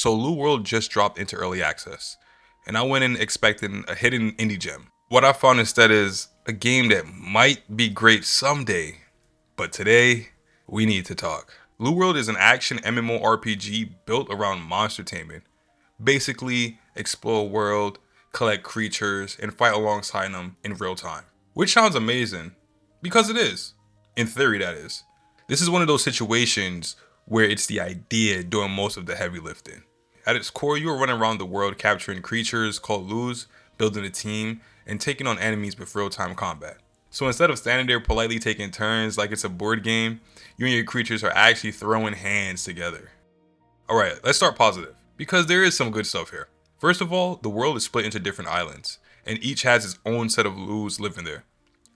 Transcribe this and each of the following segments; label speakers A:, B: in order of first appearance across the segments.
A: So Lugh World just dropped into early access, and I went in expecting a hidden indie gem. What I found instead is a game that might be great someday, but today we need to talk. Lugh World is an action MMORPG built around monster taming. Basically, explore a world, collect creatures, and fight alongside them in real time. Which sounds amazing, because it is. In theory, that is. This is one of those situations where it's the idea doing most of the heavy lifting. At its core, you are running around the world capturing creatures called Lughs, building a team, and taking on enemies with real-time combat. So instead of standing there politely taking turns like it's a board game, you and your creatures are actually throwing hands together. Alright, let's start positive, because there is some good stuff here. First of all, the world is split into different islands, and each has its own set of Lughs living there.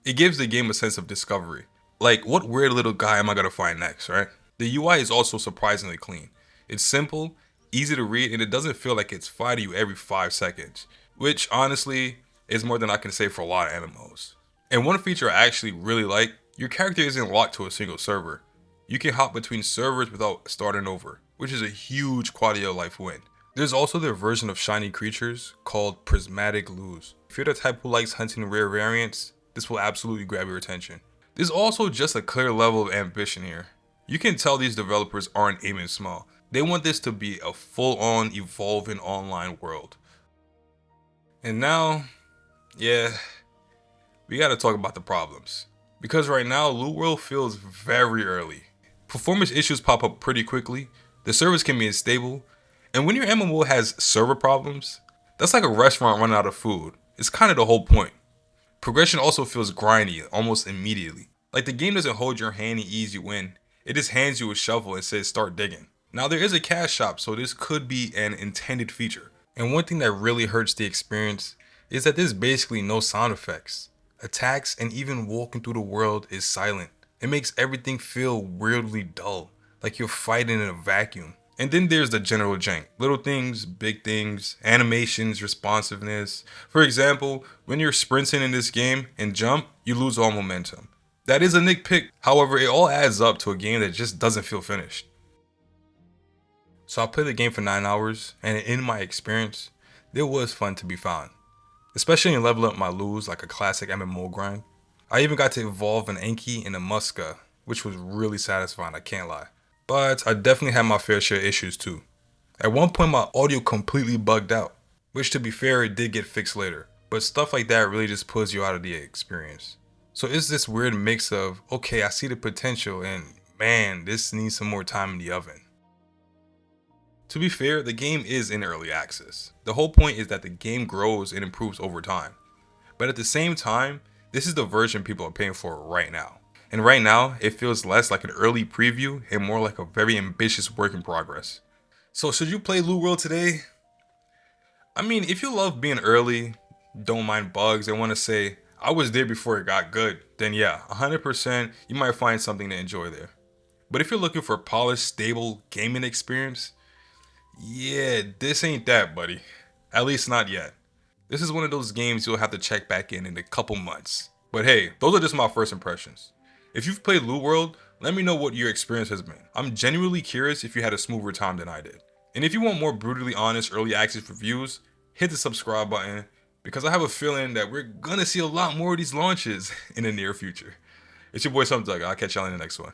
A: It gives the game a sense of discovery. Like, what weird little guy am I gonna find next, right? The UI is also surprisingly clean. It's simple, easy to read, and it doesn't feel like it's fighting you every 5 seconds. Which, honestly, is more than I can say for a lot of MMOs. And one feature I actually really like, your character isn't locked to a single server. You can hop between servers without starting over, which is a huge quality of life win. There's also their version of shiny creatures called prismatic Lughs. If you're the type who likes hunting rare variants, this will absolutely grab your attention. There's also just a clear level of ambition here. You can tell these developers aren't aiming small. They want this to be a full-on evolving online world. And now, yeah, we gotta talk about the problems. Because right now, Lugh World feels very early. Performance issues pop up pretty quickly, the servers can be unstable, and when your MMO has server problems, that's like a restaurant running out of food. It's kind of the whole point. Progression also feels grindy almost immediately. Like the game doesn't hold your hand and ease you in, it just hands you a shovel and says start digging. Now there is a cash shop, so this could be an intended feature. And one thing that really hurts the experience is that there's basically no sound effects. Attacks and even walking through the world is silent. It makes everything feel weirdly dull, like you're fighting in a vacuum. And then there's the general jank. Little things, big things, animations, responsiveness. For example, when you're sprinting in this game and jump, you lose all momentum. That is a nitpick, however, it all adds up to a game that just doesn't feel finished. So I played the game for 9 hours, and in my experience, there was fun to be found. Especially in leveling up my Lughs like a classic MMO grind. I even got to evolve an Enki and a Muska, which was really satisfying, I can't lie. But I definitely had my fair share of issues too. At one point my audio completely bugged out, which to be fair it did get fixed later, but stuff like that really just pulls you out of the experience. So it's this weird mix of, okay, I see the potential and man, this needs some more time in the oven. To be fair, the game is in early access. The whole point is that the game grows and improves over time. But at the same time, this is the version people are paying for right now. And right now, it feels less like an early preview and more like a very ambitious work in progress. So should you play Lugh World today? I mean, if you love being early, don't mind bugs, and want to say, I was there before it got good, then yeah, 100% you might find something to enjoy there. But if you're looking for a polished, stable gaming experience, yeah, this ain't that, buddy. At least not yet. This is one of those games you'll have to check back in a couple months. But hey, those are just my first impressions. If you've played Lugh World, let me know what your experience has been. I'm genuinely curious if you had a smoother time than I did. And if you want more brutally honest early access reviews, hit the subscribe button because I have a feeling that we're gonna see a lot more of these launches in the near future. It's your boy Somethug. I'll catch y'all in the next one.